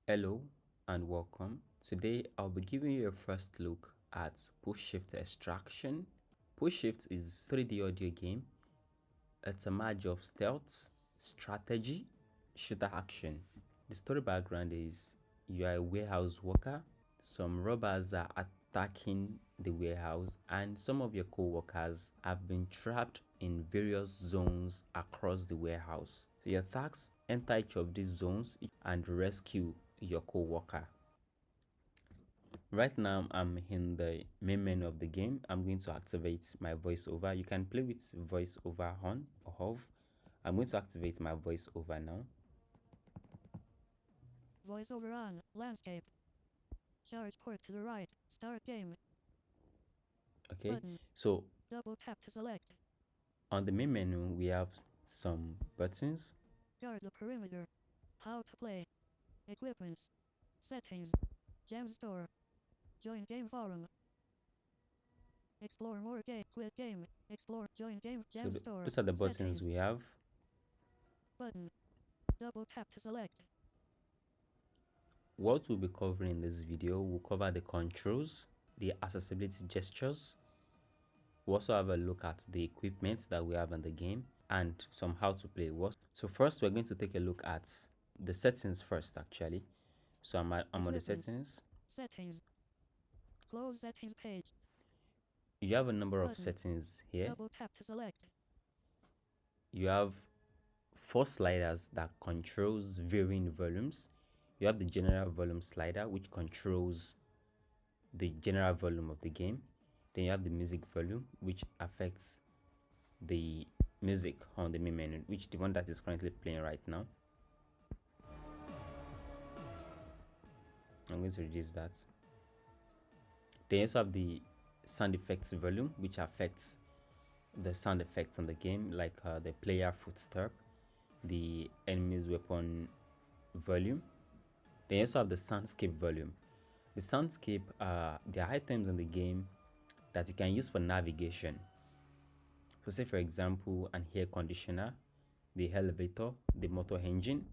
Hello and welcome. Today I'll be giving you a first look at push shift extraction. Push shift is 3D audio game. It's a merge of stealth, strategy, shooter action. The story background is you are a warehouse worker. Some robbers are attacking the warehouse and some of your co-workers have been trapped in various zones across the warehouse. So your tasks: enter each of these zones and rescue your co-worker. Right now I'm in the main menu of the game. I'm going to activate my voiceover. You can play with voiceover on or off. I'm going to activate my voiceover now. Voiceover on. Landscape. Charge port to the right. Start game. Okay, Button. so Double tap to select. on the main menu we have some buttons. Guard the perimeter. How to play. Equipments. Settings. Gem store. Join game forum. Explore more game. Quit game. Explore. Join game. Gem store. Those are the buttons Settings. we have. Button. Double tap to select. What we'll be covering in this video, we'll cover the controls, the accessibility gestures. We'll also have a look at the equipment that we have in the game and some how to play. So first we're going to take a look at the settings first actually. So I'm on the settings. Settings. Close settings page. You have a number of Button. Settings here. Double tap to select. You have 4 sliders that controls varying volumes. You have the general volume slider, which controls the general volume of the game. Then you have the music volume, which affects the music on the main menu, which the one that is currently playing right now. I'm going to reduce that. Then you also have the sound effects volume, which affects the sound effects on the game, like the player footstep, the enemy's weapon volume. Then you also have the soundscape volume. The soundscape are the items in the game that you can use for navigation. So say for example an air conditioner, the elevator, the motor engine.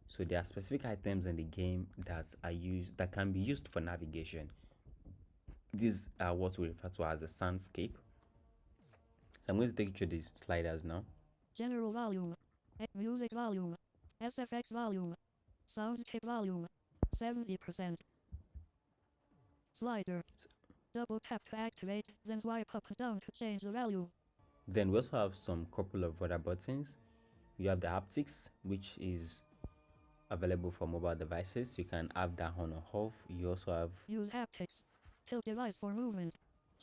So there are specific items in the game that can be used for navigation. These are what we refer to as the soundscape. So I'm going to take you through these sliders now. General volume. Music volume. SFX volume. Soundscape volume. 70%. Slider. Double tap to activate, then swipe up and down to change the value. Then we also have some couple of other buttons. You have the haptics, which is available for mobile devices. You can have that on or off. You also have use haptics. Tilt device for movement.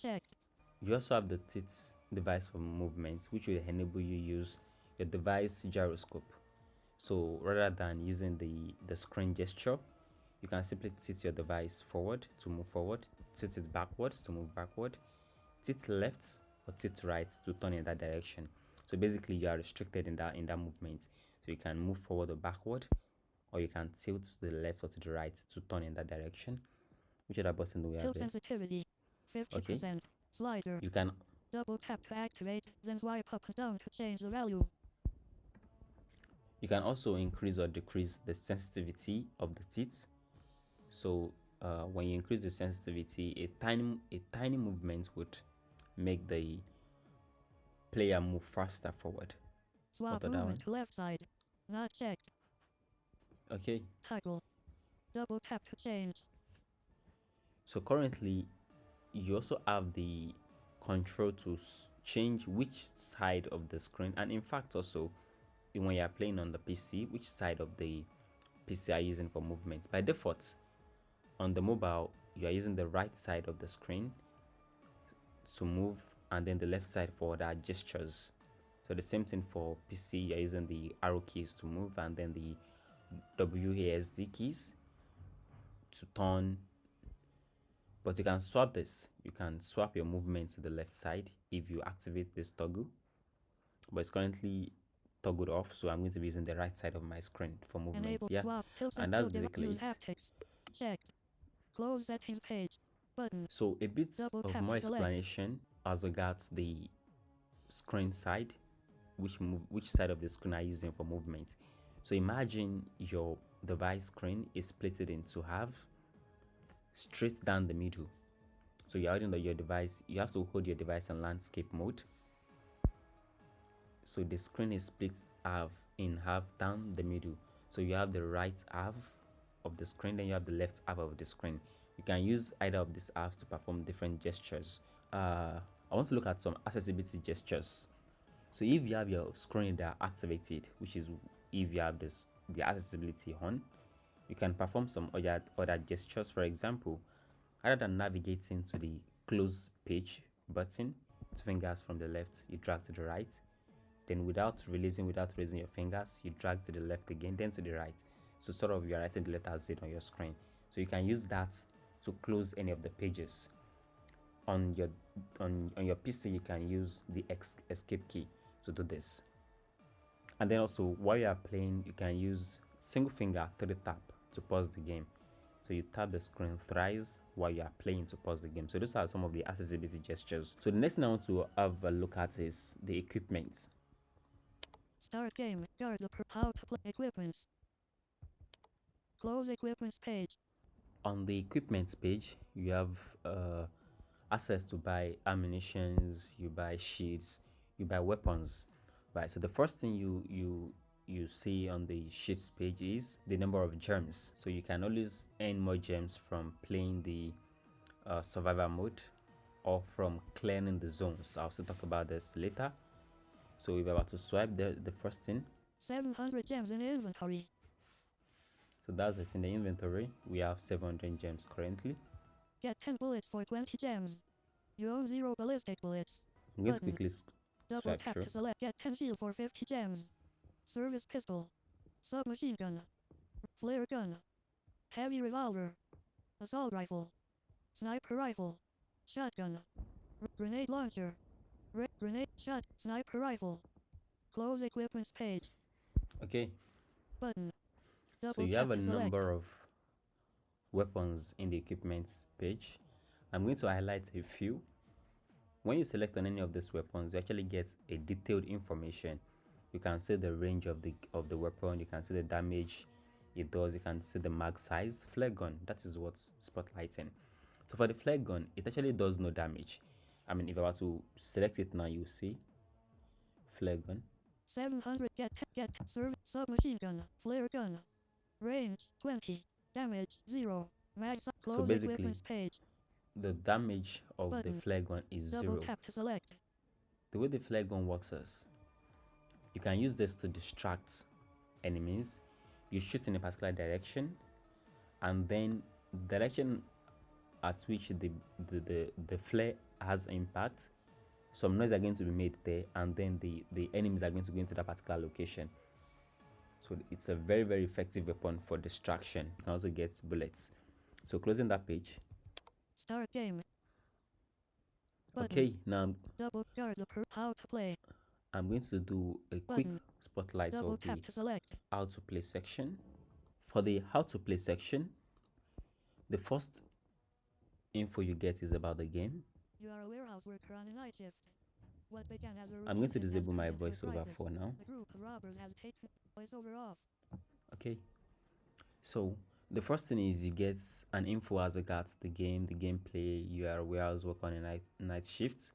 Checked. You also have the tilt device for movement, which will enable you use your device gyroscope. So rather than using the screen gesture, you can simply tilt your device forward to move forward, tilt it backwards to move backward, tilt left or tilt right to turn in that direction. So basically you are restricted in that movement. So you can move forward or backward, or you can tilt to the left or to the right to turn in that direction. Which other button do we have Tilt there? sensitivity. 50%. Okay. Slider. You can double tap to activate, then swipe up and down to change the value. You can also increase or decrease the sensitivity of the teeth. So when you increase the sensitivity, a tiny movement would make the player move faster forward. Swap movement to left side. Not checked. Okay. Toggle. Double tap to change. So currently, you also have the control to change which side of the screen, and in fact also when you are playing on the PC, which side of the PC are using for movement. By default, on the mobile, you are using the right side of the screen to move, and then the left side for the gestures. So the same thing for PC, you're using the arrow keys to move, and then the WASD keys to turn. But you can swap this. You can swap your movement to the left side if you activate this toggle. But it's currently toggled off, so I'm going to be using the right side of my screen for movement. Enable swap, and that's basically it. Haptics. Checked. Close settings page. Button. So a bit of more explanation as regards the screen side, which side of the screen are you using for movement. So imagine your device screen is split it into half, straight down the middle. So you're holding your device, you have to hold your device in landscape mode. So the screen is split half in half down the middle. So you have the right half of the screen, then you have the left half of the screen. You can use either of these halves to perform different gestures. I want to look at some accessibility gestures. So if you have your screen that are activated, which is if you have the accessibility on, you can perform some other gestures. For example, other than navigating to the close page button, 2 fingers from the left, you drag to the right. Then without raising your fingers, you drag to the left again, then to the right. So sort of you're writing the letter Z on your screen. So you can use that to close any of the pages. On your PC, you can use the escape key to do this. And then also while you are playing, you can use single finger 3 tap to pause the game. So you tap the screen thrice while you are playing to pause the game. So those are some of the accessibility gestures. So the next thing I want to have a look at is the equipment. Start game. Guard the how to play equipments. Close equipments page. On the equipment page, you have access to buy ammunitions, you buy sheets, you buy weapons, right? So the first thing you see on the sheets page is the number of gems. So you can always earn more gems from playing the survivor mode or from clearing the zones. I'll still talk about this later. So we're about to swipe the first thing. 700 gems in inventory. So that's it. In the inventory, we have 700 gems currently. Get 10 bullets for 20 gems. You own 0 ballistic bullets. I'm going to Button. quickly Double swipe tap through. to select. Get 10 shield for 50 gems. Service pistol. Submachine gun. Flare gun. Heavy revolver. Assault rifle. Sniper rifle. Shotgun. Grenade launcher. Grenade shot. Sniper rifle. Close equipments page. Okay, Button. so Double you have tap a to select. number of weapons in the equipment page. I'm going to highlight a few. When you select on any of these weapons, you actually get a detailed information. You can see the range of the weapon, you can see the damage it does, you can see the mag size. Flare gun, that is what's spotlighting. So for the flare gun, it actually does no damage. I mean, if I were to select it now, you see flare gun. 700 get submachine gun. Flare gun. Range 20. Damage 0. Mag So close basically, equipments page. the damage of the Button. flare gun is Double 0. tap to select. The way the flare gun works is you can use this to distract enemies. You shoot in a particular direction, and then the direction at which the flare has impact, some noise are going to be made there, and then the enemies are going to go into that particular location. So it's a very, very effective weapon for distraction. You can also get bullets. So closing that page. Start game. Button. Okay, now Double guard the how to play. I'm going to do a quick Button. spotlight Double of the tap to select. how to play section. For the how to play section, the first info you get is about the game. You are a warehouse worker on a night shift. What began as a I'm going to routine has disable my turned into a voiceover crisis. for now. The group of robbers has taken voiceover off. Okay, so the first thing is you get an info as regards the game, the gameplay. You are a warehouse worker on a night shift,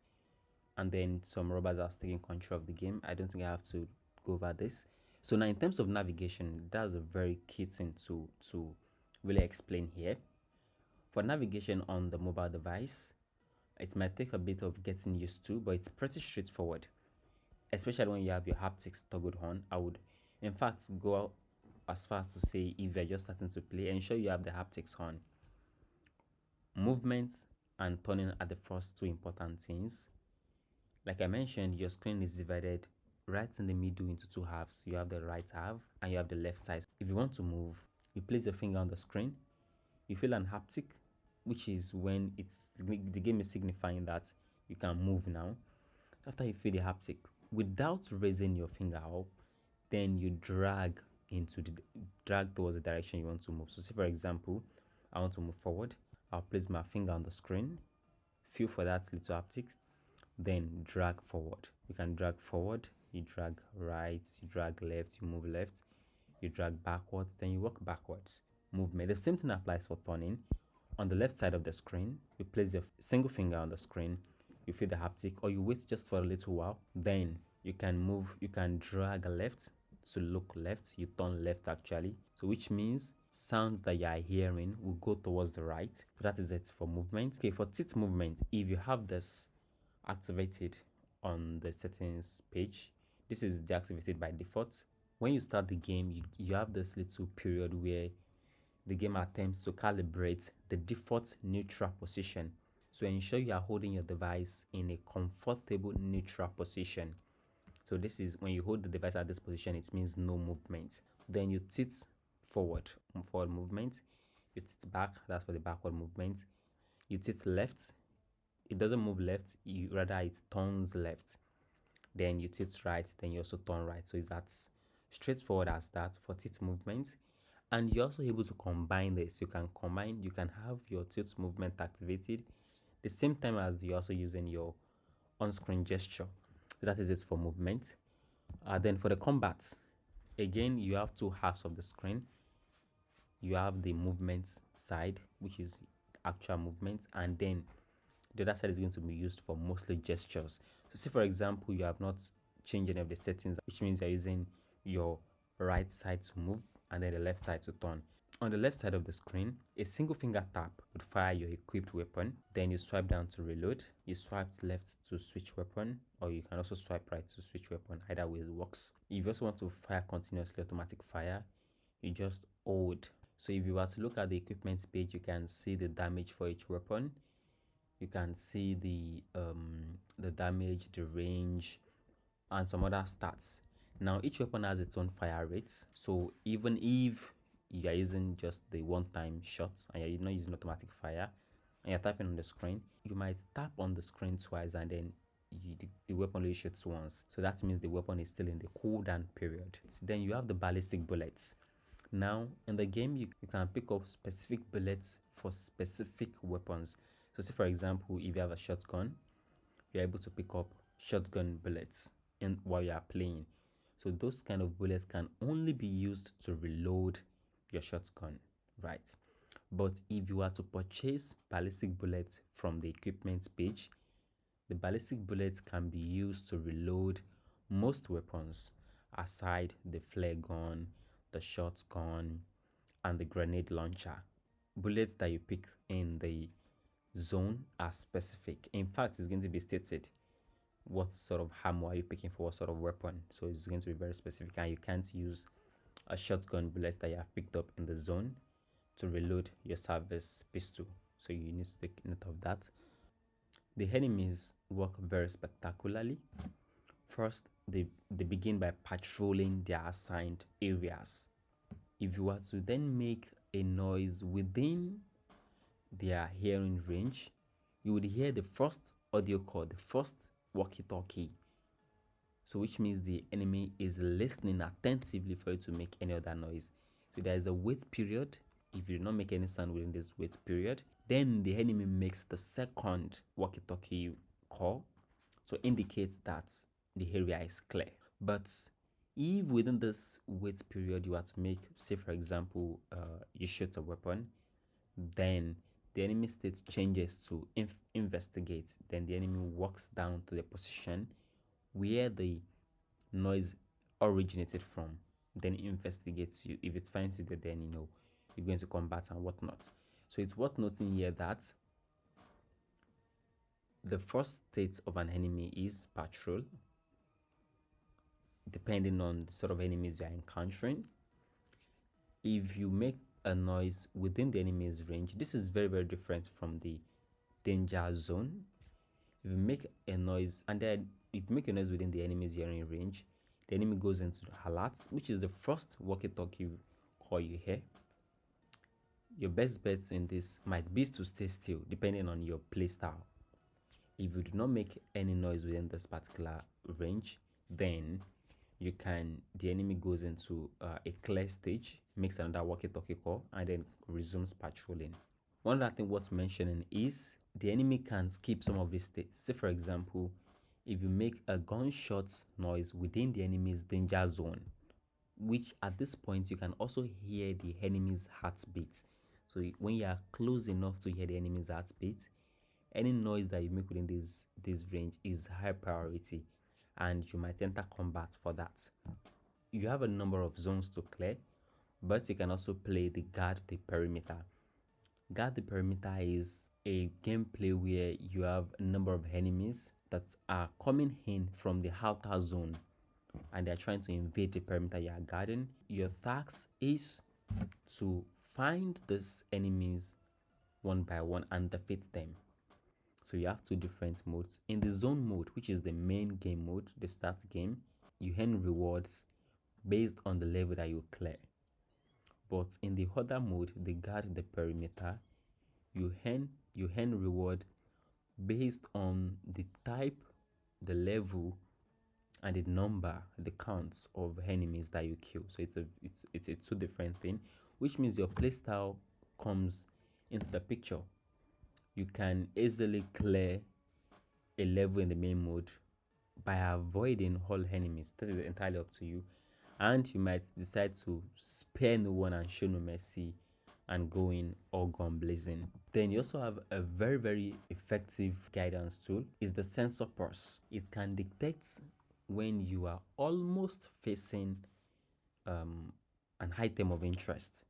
and then some robbers have taken control of the game. I don't think I have to go over this. So now in terms of navigation, that's a very key thing to really explain here. For navigation on the mobile device, it might take a bit of getting used to, but it's pretty straightforward, especially when you have your haptics toggled on. I would in fact go as far as to say, if you're just starting to play, ensure you have the haptics on. Movements and turning are the first two important things. Like I mentioned, your screen is divided right in the middle into two halves. You have the right half and you have the left side. If you want to move, you place your finger on the screen, you feel an haptic, which is when the game is signifying that you can move now. After you feel the haptic, without raising your finger up, then you drag towards the direction you want to move. So say for example, I want to move forward. I'll place my finger on the screen, feel for that little haptic, then drag forward. You can drag forward, you drag right, you drag left, you move left. you drag backwards, then you walk backwards. Movement. The same thing applies for turning. On the left side of the screen, you place your single finger on the screen, you feel the haptic, or you wait just for a little while. Then you can move, you can drag left to look left, you turn left actually. So which means sounds that you are hearing will go towards the right. So that is it for movement. Okay, for teeth movement, if you have this activated on the settings page, this is deactivated by default. When you start the game, you have this little period where the game attempts to calibrate the default neutral position. So ensure you are holding your device in a comfortable neutral position. So this is when you hold the device at this position, it means no movement. Then you tilt forward movement. You tilt back, that's for the backward movement. You tilt left, it doesn't move left, rather it turns left. Then you tilt right, then you also turn right. So it's as straightforward as that for tilt movement. And you're also able to combine this. You can have your tilt movement activated the same time as you're also using your on-screen gesture. So that is it for movement. Then for the combat, again, you have two halves of the screen. You have the movement side, which is actual movement, and then the other side is going to be used for mostly gestures. So say for example, you have not changed any of the settings, which means you're using your right side to move and then the left side to turn. On the left side of the screen, a single finger tap would fire your equipped weapon. Then you swipe down to reload. You swipe left to switch weapon, or you can also swipe right to switch weapon. Either way it works. If you also want to fire continuously automatic fire, you just hold. So if you were to look at the equipment page, you can see the damage for each weapon. You can see the damage, the range, and some other stats. Now each weapon has its own fire rates. So even if you are using just the one-time shot and you're not using automatic fire and you're tapping on the screen, you might tap on the screen twice and then the weapon only shoots once. So that means the weapon is still in the cooldown period. Then you have the ballistic bullets. Now in the game, you can pick up specific bullets for specific weapons. So say for example, if you have a shotgun, you're able to pick up shotgun bullets while you are playing. So those kind of bullets can only be used to reload your shotgun, right? But if you are to purchase ballistic bullets from the equipment page, the ballistic bullets can be used to reload most weapons aside the flare gun, the shotgun, and the grenade launcher. Bullets that you pick in the zone are specific. In fact, it's going to be stated what sort of ammo are you picking for what sort of weapon. So it's going to be very specific, and you can't use a shotgun bullet that you have picked up in the zone to reload your service pistol. So you need to take note of that. The enemies work very spectacularly. First, they begin by patrolling their assigned areas. If you were to then make a noise within their hearing range, you would hear the first audio call, the first walkie-talkie. So which means the enemy is listening attentively for you to make any other noise. So there is a wait period. If you do not make any sound within this wait period, then the enemy makes the second walkie-talkie call to indicate that the area is clear. But if within this wait period you are to make, say for example, you shoot a weapon, then the enemy state changes to investigate. Then the enemy walks down to the position where the noise originated from, then investigates you. If it finds you there, then you're going to combat and whatnot. So it's worth noting here that the first state of an enemy is patrol, depending on the sort of enemies you are encountering. If you make a noise within the enemy's range, this is very, very different from the danger zone. If you make a noise and then if you make a noise within the enemy's hearing range, the enemy goes into alert, which is the first walkie-talkie call you hear. Your best bets in this might be to stay still, depending on your playstyle. If you do not make any noise within this particular range, then the enemy goes into a clear stage, makes another walkie-talkie call, and then resumes patrolling. One other thing worth mentioning is the enemy can skip some of these states. Say for example, if you make a gunshot noise within the enemy's danger zone, which at this point you can also hear the enemy's heartbeat. So when you are close enough to hear the enemy's heartbeat, any noise that you make within this range is high priority, and you might enter combat for that. You have a number of zones to clear, but you can also play the guard the perimeter. Guard the perimeter is a gameplay where you have a number of enemies that are coming in from the outer zone and they're trying to invade the perimeter you are guarding. Your task is to find these enemies one by one and defeat them. So you have two different modes. In the zone mode, which is the main game mode, the start game, you earn rewards based on the level that you clear. But in the other mode, the guard the perimeter, you earn reward based on the type, the level, and the number, the counts of enemies that you kill. So it's a two different thing, which means your playstyle comes into the picture. You can easily clear a level in the main mode by avoiding all enemies. That is entirely up to you. And you might decide to spare no one and show no mercy and go in all gun blazing. Then you also have a very, very effective guidance tool is the sensor pulse. It can detect when you are almost facing an item of interest.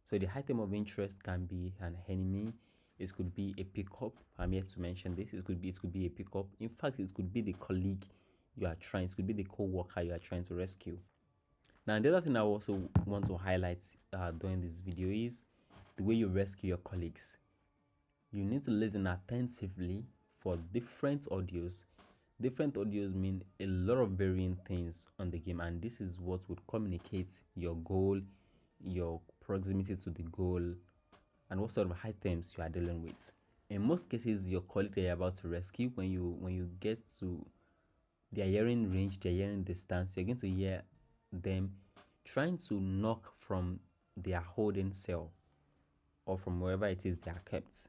So the item of interest can be an enemy. It could be a pickup. I'm yet to mention this. It could be a pickup. In fact, it could be the colleague you are trying. It could be the co-worker you are trying to rescue. Now, the other thing I also want to highlight during this video is the way you rescue your colleagues. You need to listen attentively for different audios. Different audios mean a lot of varying things on the game, and this is what would communicate your goal, your proximity to the goal, and what sort of items you are dealing with. In most cases, your colleague that you're about to rescue, when you get to their hearing range, their hearing distance, you're going to hear them trying to knock from their holding cell or from wherever it is they are kept.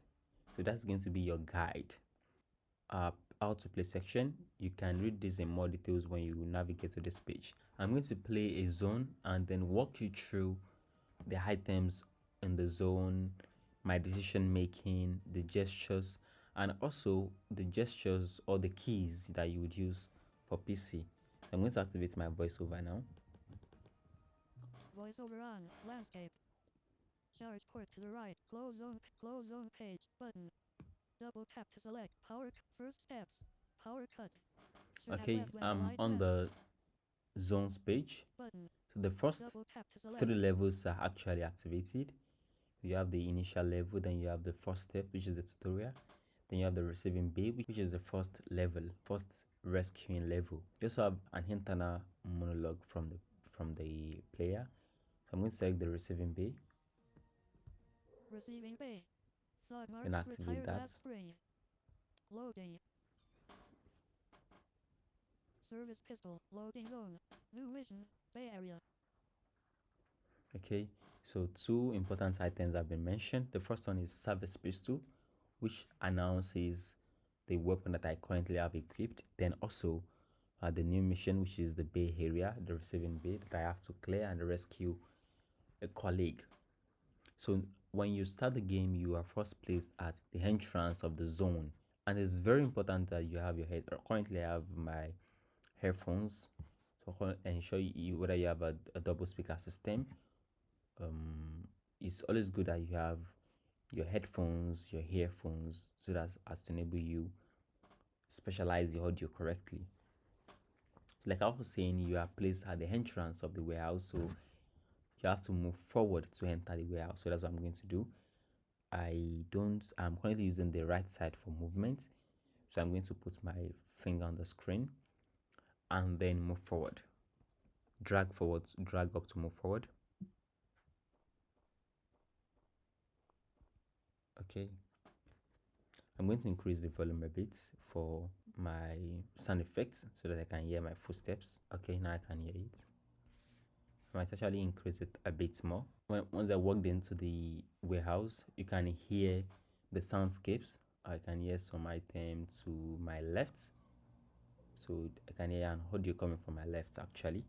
So that's going to be your guide. How to play section, you can read this in more details when you navigate to this page. I'm going to play a zone and then walk you through the items in the zone, my decision making, the gestures, and also the gestures or the keys that you would use for PC. I'm going to activate my voiceover now. Voiceover on. Landscape. Charge port to the right. Close zone page. Button. Double tap to select. First steps. Power cut. Okay, I'm on the zones page. Button. So the first three levels are actually activated. You have the initial level, then you have the first step, which is the tutorial. Then you have the receiving bay, which is the first level, first rescuing level. You also have an internal monologue from the player. So I'm going to select the receiving bay. Receiving bay. Then activate that. Loading. Service pistol. Loading zone. New mission. Bay area. Okay, so two important items have been mentioned. The first one is service pistol, which announces the weapon that I currently have equipped. Then also the new mission, which is the bay area, the receiving bay that I have to clear and rescue a colleague. So when you start the game, you are first placed at the entrance of the zone, and it's very important that you have your head. Currently, I have my headphones, so I can ensure you whether you have a double speaker system. It's always good that you have your headphones, your earphones, so that as to enable you specialize the audio correctly. Like I was saying, you are placed at the entrance of the warehouse, so you have to move forward to enter the warehouse. So that's what I'm going to do. I'm currently using the right side for movement, so I'm going to put my finger on the screen and then move forward. Drag forward, drag up to move forward. Okay, I'm going to increase the volume a bit for my sound effects so that I can hear my footsteps. Okay, now I can hear it. I might actually increase it a bit more. Once I walked into the warehouse, you can hear the soundscapes. I can hear some item to my left. So I can hear an audio coming from my left actually.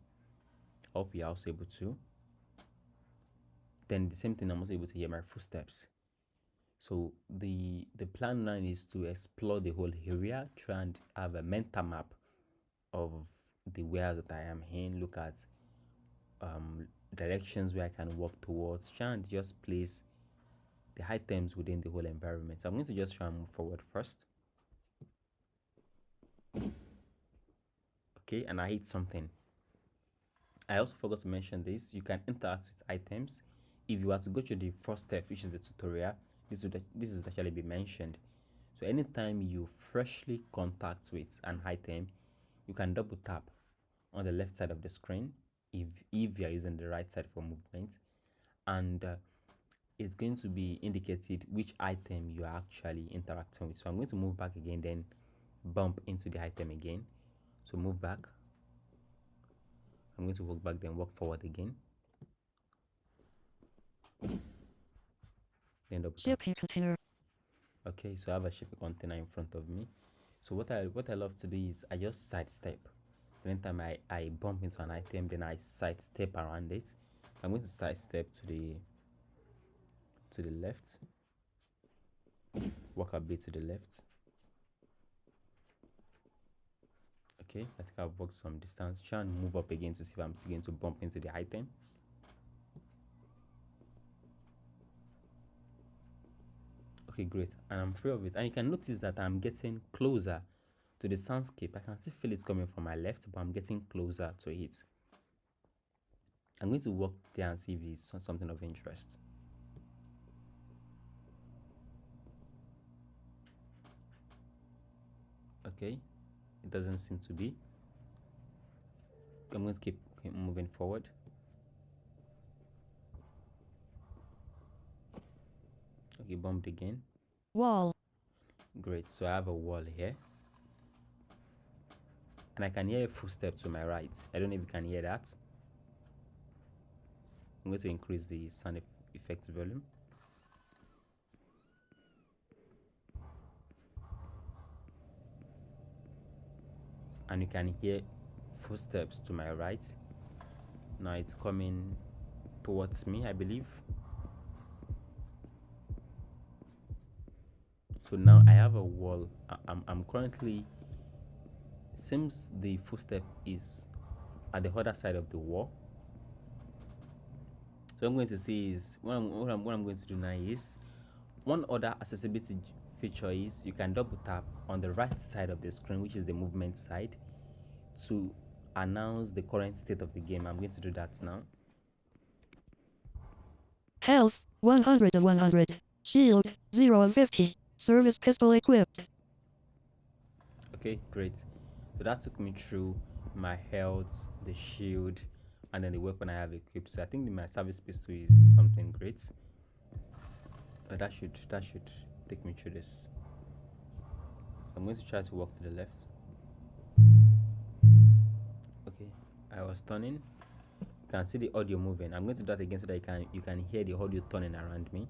Hope you're also able to. Then the same thing, I'm also able to hear my footsteps. So the plan now is to explore the whole area, try and have a mental map of the warehouse that I am in, look at directions where I can walk towards, try and just place the items within the whole environment. So I'm going to just try and move forward first. Okay, and I hit something. I also forgot to mention this. You can interact with items. If you are to go to the first step, which is the tutorial, this would actually be mentioned. So anytime you freshly contact with an item, you can double tap on the left side of the screen if you are using the right side for movement, and it's going to be indicated which item you are actually interacting with. So I'm going to move back again, then bump into the item again. So move back. I'm going to walk back, then walk forward again. Then double tap. Shipping container. Okay, so I have a shipping container in front of me. So what I love to do is I just sidestep. The next time I bump into an item, then I sidestep around it. I'm going to sidestep to the left. Walk a bit to the left. Okay, I think I've walked some distance. Try and move up again to see if I'm still going to bump into the item. Okay, great. And I'm free of it. And you can notice that I'm getting closer to the soundscape. I can still feel it coming from my left, but I'm getting closer to it. I'm going to walk there and see if it's something of interest. Okay, it doesn't seem to be. I'm going to keep moving forward. Okay, bumped again. Wall. Great, so I have a wall here. And I can hear a footstep to my right. I don't know if you can hear that. I'm going to increase the sound effect volume. And you can hear footsteps to my right. Now it's coming towards me, I believe. So now I have a wall. I'm currently, seems the footstep is at the other side of the wall. So I'm going to see is what I'm going to do now is one other accessibility feature is you can double tap on the right side of the screen, which is the movement side, to announce the current state of the game. I'm going to do that now. Health 100 of 100. Shield 0 of 50. Service pistol equipped. Okay, great. So that took me through my health, the shield, and then the weapon I have equipped. So I think my service pistol is something great. That should take me through this. I'm going to try to walk to the left. Okay, I was turning. You can see the audio moving. I'm going to do that again so that you can hear the audio turning around me.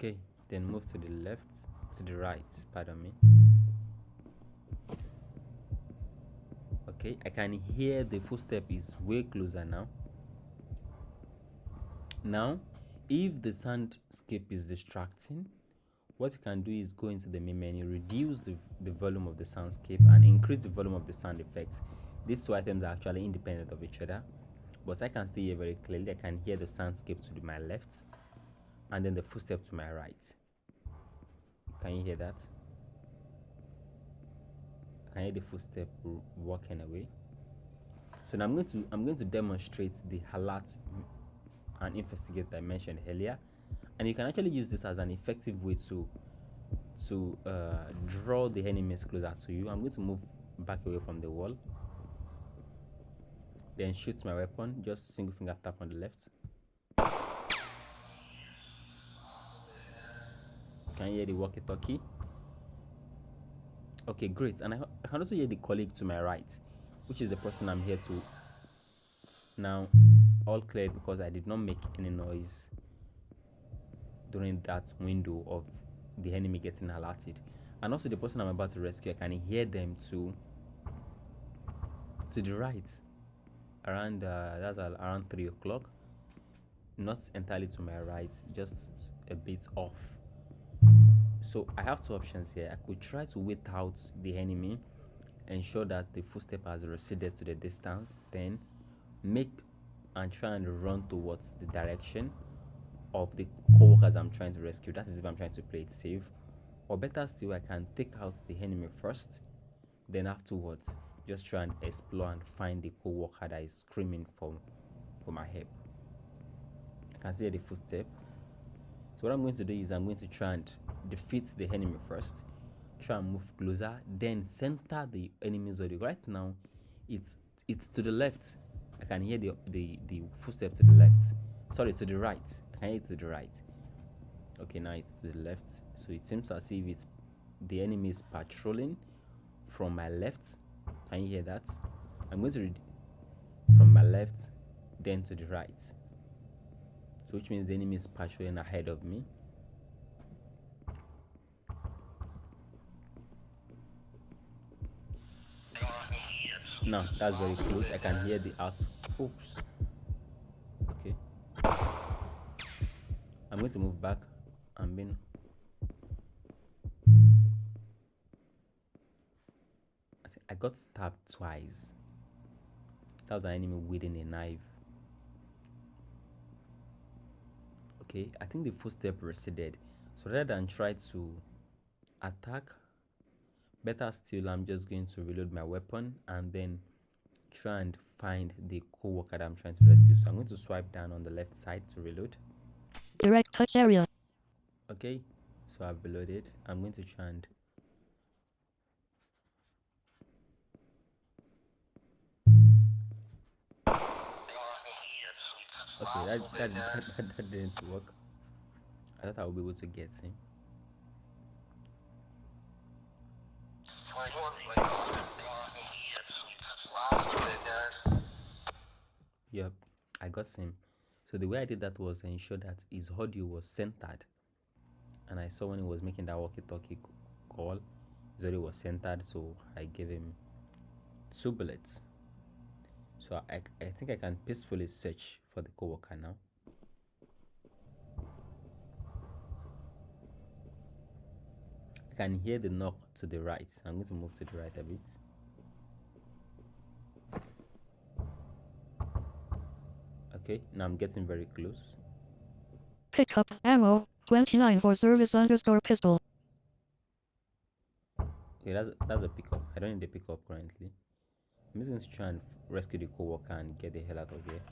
Okay, then move to the left, to the right, pardon me. Okay, I can hear the footstep is way closer now. Now, if the soundscape is distracting, what you can do is go into the main menu, reduce the volume of the soundscape and increase the volume of the sound effects. These two items are actually independent of each other, but I can still hear very clearly. I can hear the soundscape to my left and then the footstep to my right. Can you hear that? I can hear the footstep walking away. So now I'm going to demonstrate the alert and investigate that I mentioned earlier, and you can actually use this as an effective way to draw the enemies closer to you. I'm going to move back away from the wall, then shoot my weapon. Just single finger tap on the left. Can you hear the walkie-talkie? Okay, great. And I can also hear the colleague to my right, which is the person I'm here to. Now, all clear because I did not make any noise during that window of the enemy getting alerted. And also the person I'm about to rescue, I can hear them to the right, around around 3 o'clock. Not entirely to my right, just a bit off. So I have two options here. I could try to wait out the enemy, ensure that the footstep has receded to the distance, then make and try and run towards the direction of the co-workers I'm trying to rescue. That is if I'm trying to play it safe. Or better still, I can take out the enemy first, then afterwards just try and explore and find the co-worker that is screaming for my help. I can see the footstep. So what I'm going to do is I'm going to try and defeat the enemy first, try and move closer, then center the enemy's body. Right now, it's to the left. I can hear the footstep to the left. Sorry, to the right. I can hear it to the right. Okay, now it's to the left. So it seems as if it's the enemy is patrolling from my left. Can you hear that? I'm going to read from my left, then to the right. So which means the enemy is patrolling ahead of me. Now that's very close. I can hear the out. Oops. Okay. I'm going to move back. I'm being. I got stabbed twice. That was an enemy wielding a knife. Okay, I think the footstep receded. So rather than try to attack, better still, I'm just going to reload my weapon and then try and find the co-worker that I'm trying to rescue. So I'm going to swipe down on the left side to reload. Direct touch area. Okay, so I've reloaded. I'm going to try and okay, that didn't work. I thought I would be able to get him. Yep, I got him. So the way I did that was ensure that his audio was centered. And I saw when he was making that walkie-talkie call, his audio was centered, so I gave him 2 bullets. So I think I can peacefully search for the coworker now. I can hear the knock to the right. I'm going to move to the right a bit. Okay, now I'm getting very close. Pick up ammo 29 for service underscore pistol. Okay, that's a pickup. I don't need the pickup currently. I'm just going to try and rescue the coworker and get the hell out of here.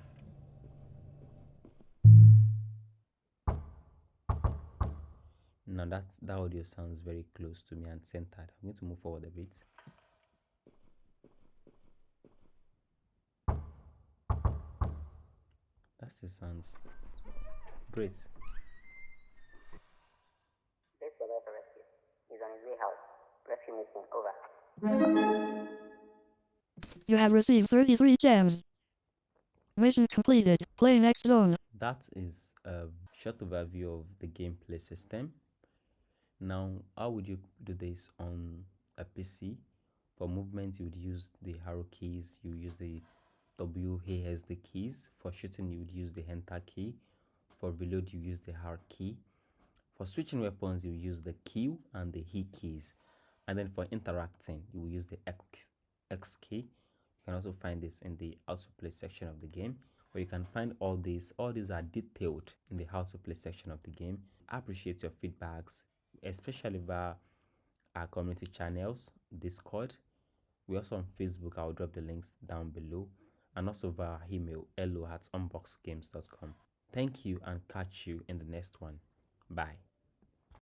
Now that audio sounds very close to me and centered. I'm going to move forward a bit. That still sounds great. This coworker rescue. He's on his way out. Rescue mission over. You have received 33 gems. Mission completed. Play next zone. That is a short overview of the gameplay system. Now, how would you do this on a PC? For movement, you would use the arrow keys, you use the WASD keys. For shooting, you would use the enter key. For reload, you use the R key. For switching weapons, you use the Q and the E keys. And then for interacting, you will use the X key. You can also find this in the how to play section of the game, where you can find all these. All these are detailed in the how to play section of the game. I appreciate your feedbacks, especially via our community channels, Discord. We're also on Facebook. I'll drop the links down below, and also via email hello@unboxedgames.com. Thank you and catch you in the next one. Bye.